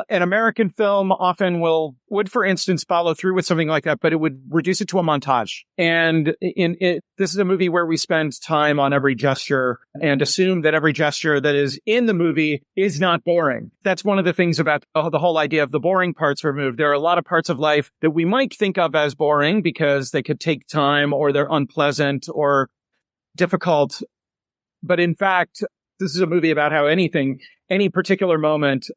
An American film often would, for instance, follow through with something like that, but it would reduce it to a montage. And this is a movie where we spend time on every gesture and assume that every gesture that is in the movie is not boring. That's one of the things about the whole idea of the boring parts removed. There are a lot of parts of life that we might think of as boring because they could take time or they're unpleasant or difficult. But in fact, this is a movie about how any particular moment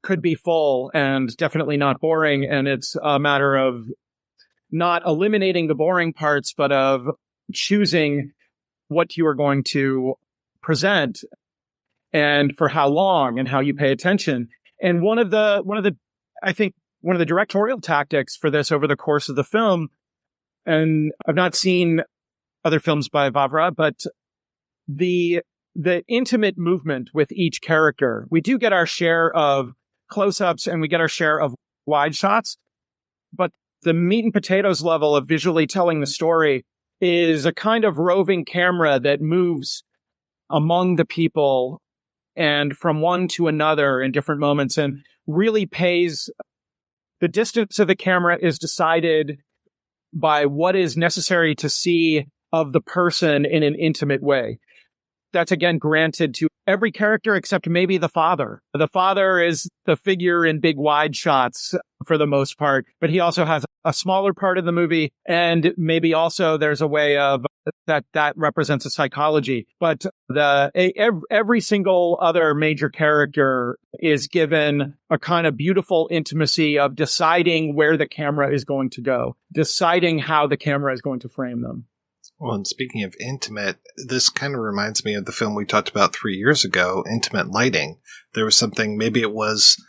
could be full and definitely not boring. And it's a matter of not eliminating the boring parts, but of choosing what you are going to present and for how long and how you pay attention. And one of the directorial tactics for this over the course of the film, and I've not seen other films by Vávra, but the intimate movement with each character. We do get our share of close-ups and we get our share of wide shots, but the meat and potatoes level of visually telling the story is a kind of roving camera that moves among the people and from one to another in different moments, and really pays. The distance of the camera is decided by what is necessary to see of the person in an intimate way. That's again granted to every character except maybe the father. The father is the figure in big wide shots for the most part, but he also has a smaller part of the movie, and maybe also there's a way of that represents a psychology. But every single other major character is given a kind of beautiful intimacy of deciding where the camera is going to go, deciding how the camera is going to frame them. Well, and speaking of intimate, this kind of reminds me of the film we talked about 3 years ago, Intimate Lighting. There was something, maybe it was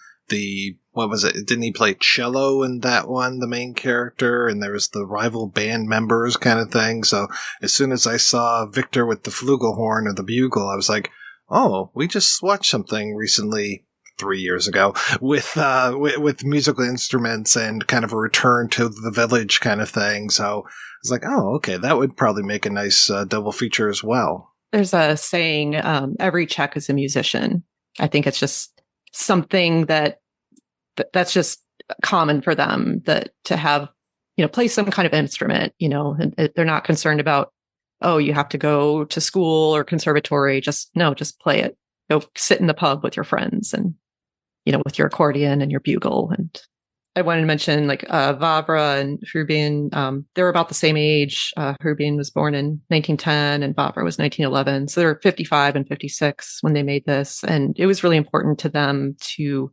what was it? Didn't he play cello in that one, the main character? And there was the rival band members kind of thing. So as soon as I saw Viktor with the flugelhorn or the bugle, I was like, oh, we just watched something recently 3 years ago with musical instruments and kind of a return to the village kind of thing. So I was like, oh, okay, that would probably make a nice double feature as well. There's a saying, every Czech is a musician. I think it's just something that's just common for them, that to have, play some kind of instrument, and they're not concerned about, oh, you have to go to school or conservatory. Just play it. Go sit in the pub with your friends and, with your accordion and your bugle. And I wanted to mention Vávra and Hrubín, they were about the same age. Hrubín was born in 1910 and Vávra was 1911. So they were 55 and 56 when they made this. And it was really important to them to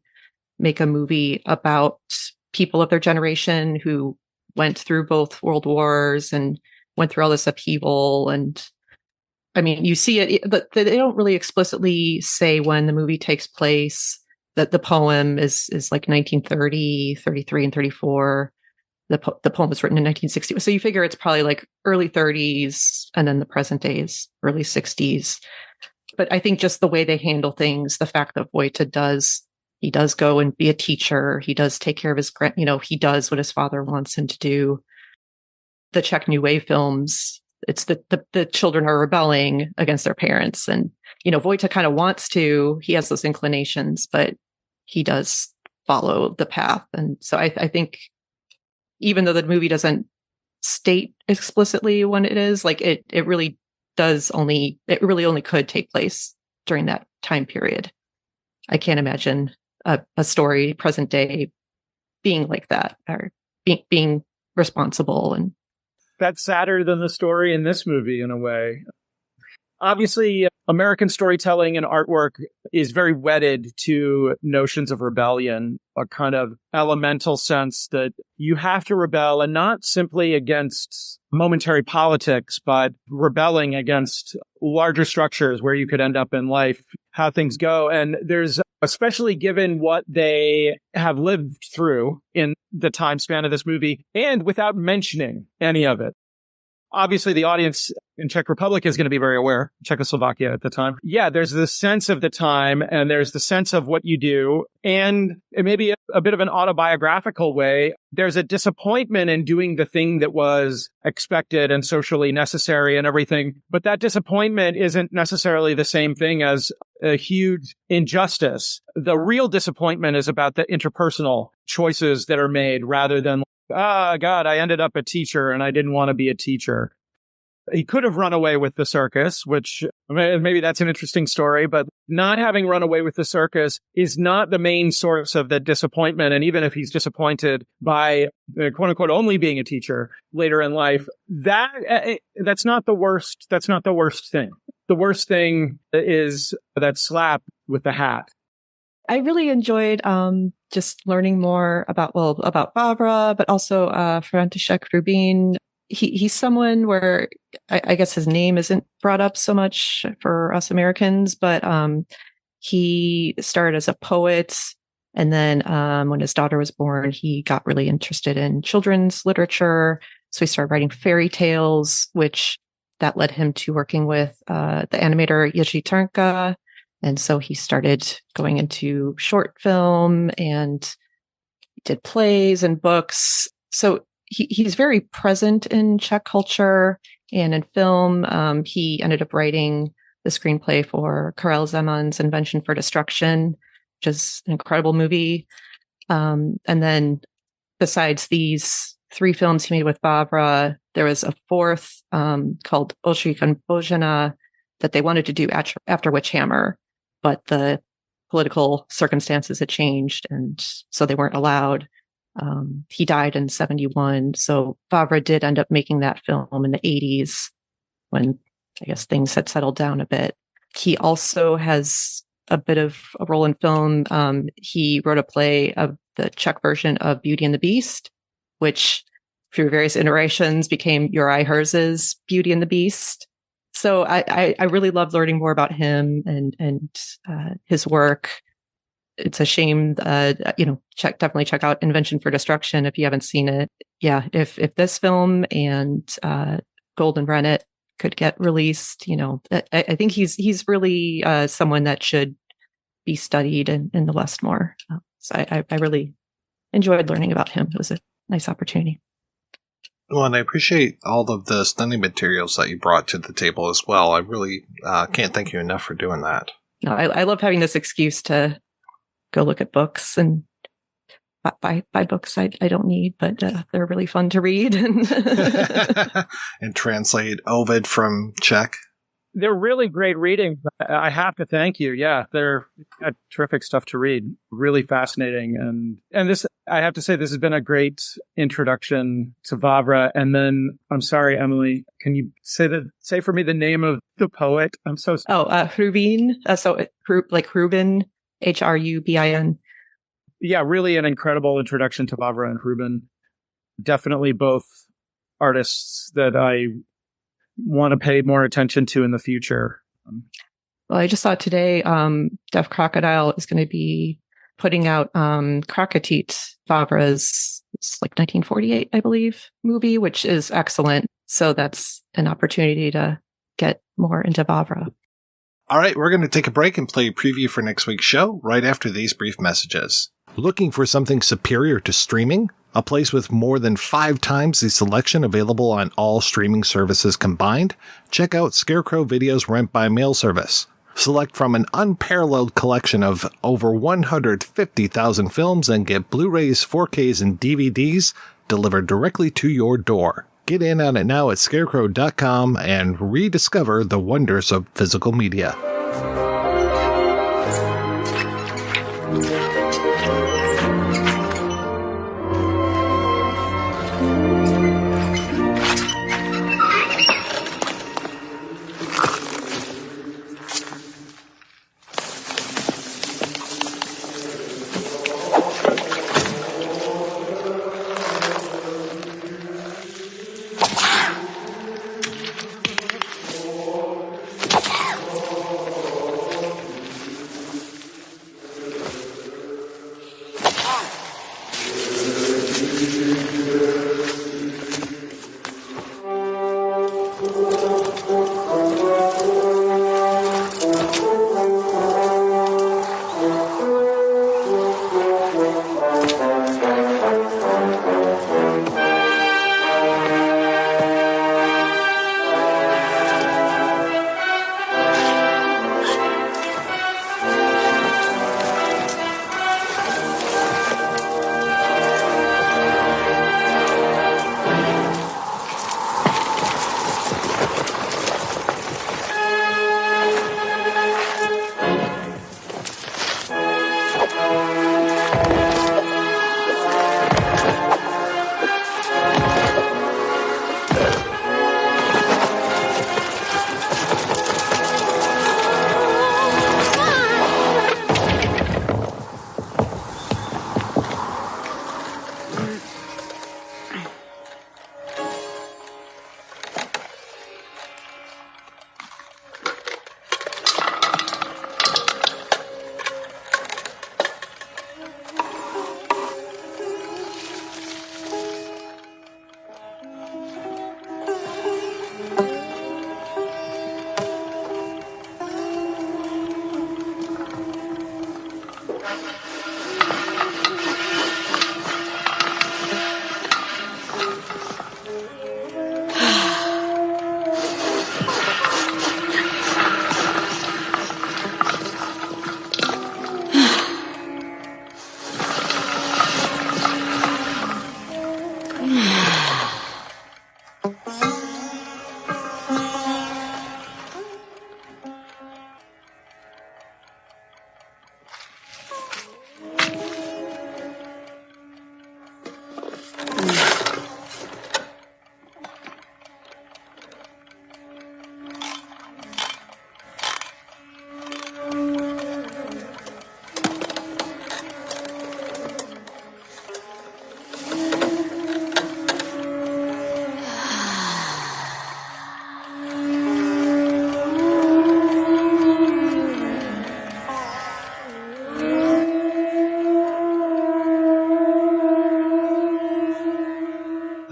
make a movie about people of their generation who went through both world wars and went through all this upheaval. And I mean, you see it, but they don't really explicitly say when the movie takes place. That the poem is like 1930, 33, and 34. The poem was written in 1960. So you figure it's probably like early 30s, and then the present day is early 60s. But I think just the way they handle things, the fact that Vojta does go and be a teacher. He does take care of his, he does what his father wants him to do. The Czech New Wave films, it's the children are rebelling against their parents. And, Vojta kind of wants to, he has those inclinations, but he does follow the path. And so I think even though the movie doesn't state explicitly when it is, it really only could take place during that time period. I can't imagine a story present day being like that, or being responsible. And that's sadder than the story in this movie in a way. Obviously, American storytelling and artwork is very wedded to notions of rebellion, a kind of elemental sense that you have to rebel, and not simply against momentary politics, but rebelling against larger structures where you could end up in life, how things go. And there's, especially given what they have lived through in the time span of this movie, and without mentioning any of it. Obviously, the audience in Czech Republic is going to be very aware, Czechoslovakia at the time. Yeah, there's the sense of the time, and there's the sense of what you do, and it may be a bit of an autobiographical way. There's a disappointment in doing the thing that was expected and socially necessary and everything, but that disappointment isn't necessarily the same thing as a huge injustice. The real disappointment is about the interpersonal choices that are made, rather than God, I ended up a teacher and I didn't want to be a teacher. He could have run away with the circus, which maybe that's an interesting story, but not having run away with the circus is not the main source of the disappointment. And even if he's disappointed by quote unquote only being a teacher later in life, that's not the worst. That's not the worst thing. The worst thing is that slap with the hat. I really enjoyed just learning more about Vávra, but also František Hrubín. He's someone where I guess his name isn't brought up so much for us Americans, but he started as a poet And then when his daughter was born, he got really interested in children's literature. So he started writing fairy tales, which that led him to working with the animator Jiří Trnka. And so he started going into short film and did plays and books. So he's very present in Czech culture and in film. He ended up writing the screenplay for Karel Zeman's Invention for Destruction, which is an incredible movie. And then besides these 3 films he made with Vávra, there was a 4th called Oshik and Bojana that they wanted to do after Witchhammer, but the political circumstances had changed, and so they weren't allowed. He died in 1971, so Vávra did end up making that film in the 1980s when I guess things had settled down a bit. He also has a bit of a role in film. He wrote a play of the Czech version of Beauty and the Beast, which through various iterations became Uri Herz's Beauty and the Beast. So I really loved learning more about him and his work. It's a shame, definitely check out Invention for Destruction if you haven't seen it. Yeah, if this film and Golden Rennet could get released, I think he's really someone that should be studied in the West more. So I really enjoyed learning about him. It was a nice opportunity. Well, and I appreciate all of the study materials that you brought to the table as well. I really can't thank you enough for doing that. No, I love having this excuse to go look at books and buy books I don't need, but they're really fun to read. And translate Ovid from Czech. They're really great reading. I have to thank you. Yeah, they're terrific stuff to read. Really fascinating. And this, I have to say, this has been a great introduction to Vávra. And then, I'm sorry, Emily, can you say for me the name of the poet? I'm so sorry. Hrubín. Like Hrubin, Hrubin. Yeah, really an incredible introduction to Vávra and Hrubín. Definitely both artists that I want to pay more attention to in the future. Well, I just saw today Deaf Crocodile is going to be putting out Krakatit, Vávra's, it's like 1948, I believe, movie, which is excellent. So that's an opportunity to get more into Vávra. All right, we're going to take a break and play a preview for next week's show right after these brief messages. Looking for something superior to streaming? A place with more than 5 times the selection available on all streaming services combined? Check out Scarecrow Video's Rent by Mail service. Select from an unparalleled collection of over 150,000 films and get Blu-rays, 4Ks, and DVDs delivered directly to your door. Get in on it now at scarecrow.com and rediscover the wonders of physical media.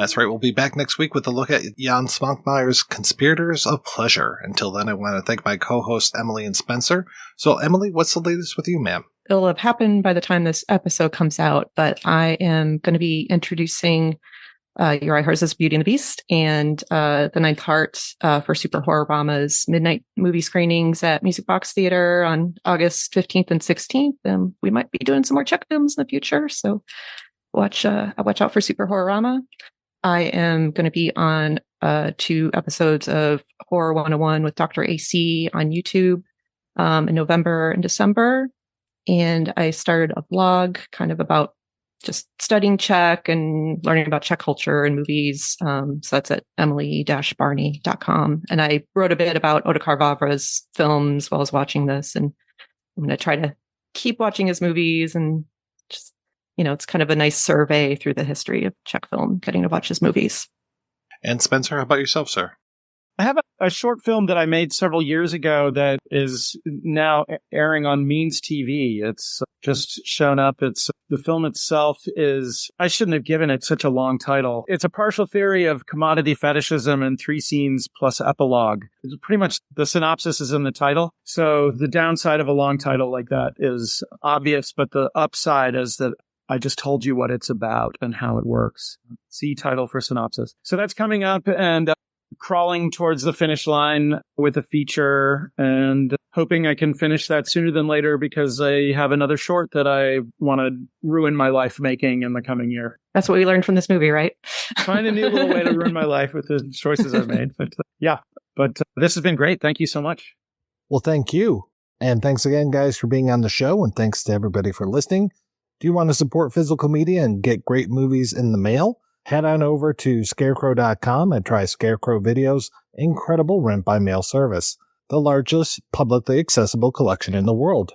That's right. We'll be back next week with a look at Jan Svankmeyer's Conspirators of Pleasure. Until then, I want to thank my co-hosts, Emily and Spencer. So, Emily, what's the latest with you, ma'am? It'll have happened by the time this episode comes out, but I am going to be introducing Uri Harza's Beauty and the Beast and The Ninth Heart for Super Horror Rama's midnight movie screenings at Music Box Theater on August 15th and 16th. And we might be doing some more Czech films in the future, so watch out for Super Horror Rama. I am going to be on 2 episodes of Horror 101 with Dr. AC on YouTube in November and December. And I started a blog kind of about just studying Czech and learning about Czech culture and movies. So that's at emily-barney.com. And I wrote a bit about Otakar Vávra's films while I was watching this. And I'm going to try to keep watching his movies and just, it's kind of a nice survey through the history of Czech film, getting to watch his movies. And Spencer, how about yourself, sir? I have a short film that I made several years ago that is now airing on Means TV. It's just shown up. The film itself is, I shouldn't have given it such a long title. It's a partial theory of commodity fetishism in 3 scenes plus epilogue. It's pretty much the synopsis is in the title. So the downside of a long title like that is obvious, but the upside is that I just told you what it's about and how it works. See title for synopsis. So that's coming up, and crawling towards the finish line with a feature, and hoping I can finish that sooner than later because I have another short that I want to ruin my life making in the coming year. That's what we learned from this movie, right? Find a new little way to ruin my life with the choices I've made. But this has been great. Thank you so much. Well, thank you. And thanks again, guys, for being on the show. And thanks to everybody for listening. Do you want to support physical media and get great movies in the mail? Head on over to scarecrow.com and try Scarecrow Video's incredible rent-by-mail service, the largest publicly accessible collection in the world.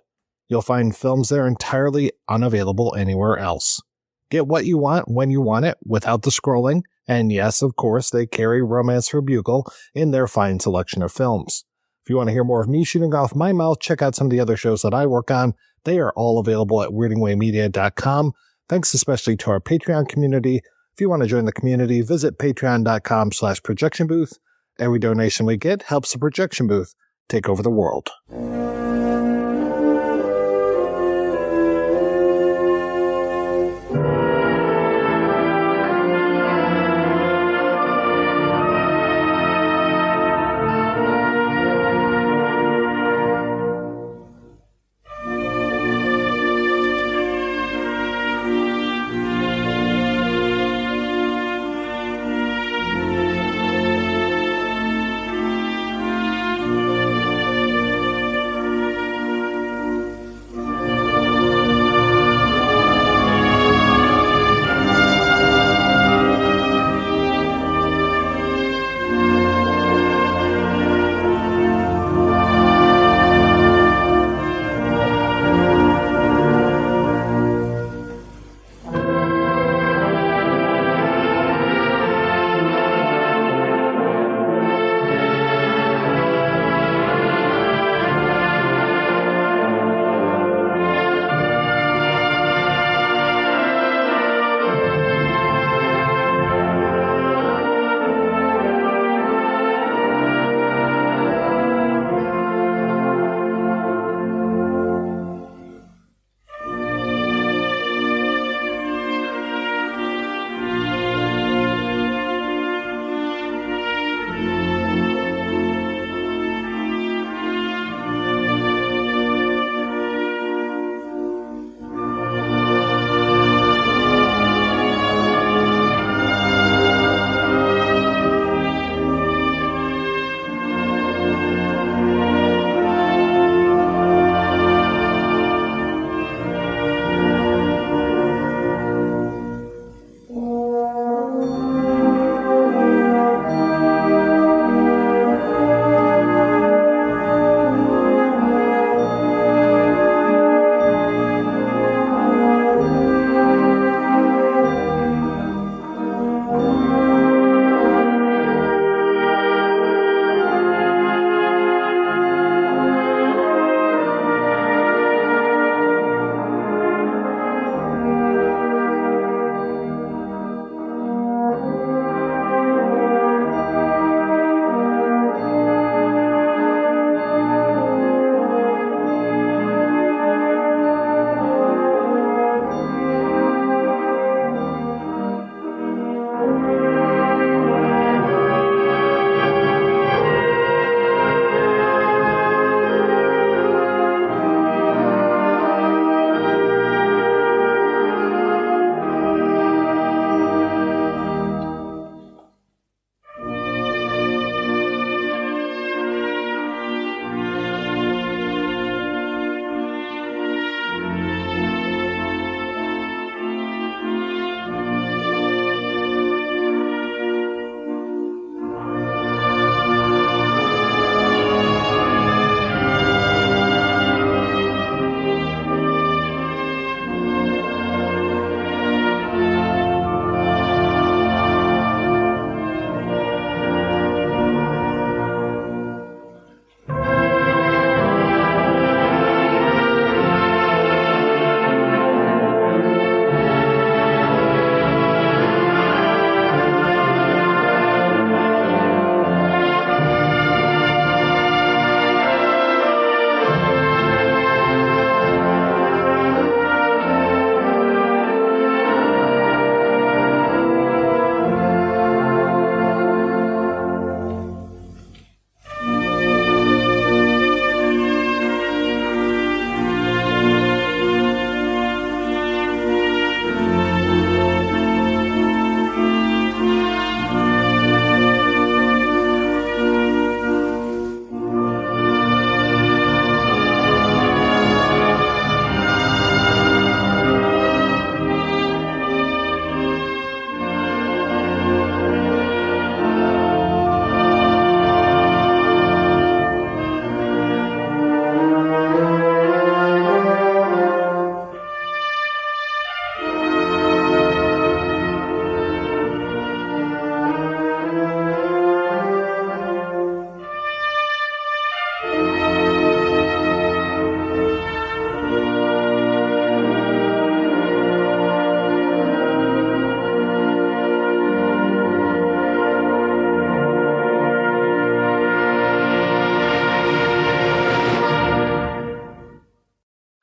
You'll find films that are entirely unavailable anywhere else. Get what you want when you want it without the scrolling, and yes, of course, they carry Romance for Bugle in their fine selection of films. If you want to hear more of me shooting off my mouth, check out some of the other shows that I work on. They are all available at weirdingwaymedia.com. Thanks especially to our Patreon community. If you want to join the community, visit patreon.com/projection booth. Every donation we get helps the projection booth take over the world.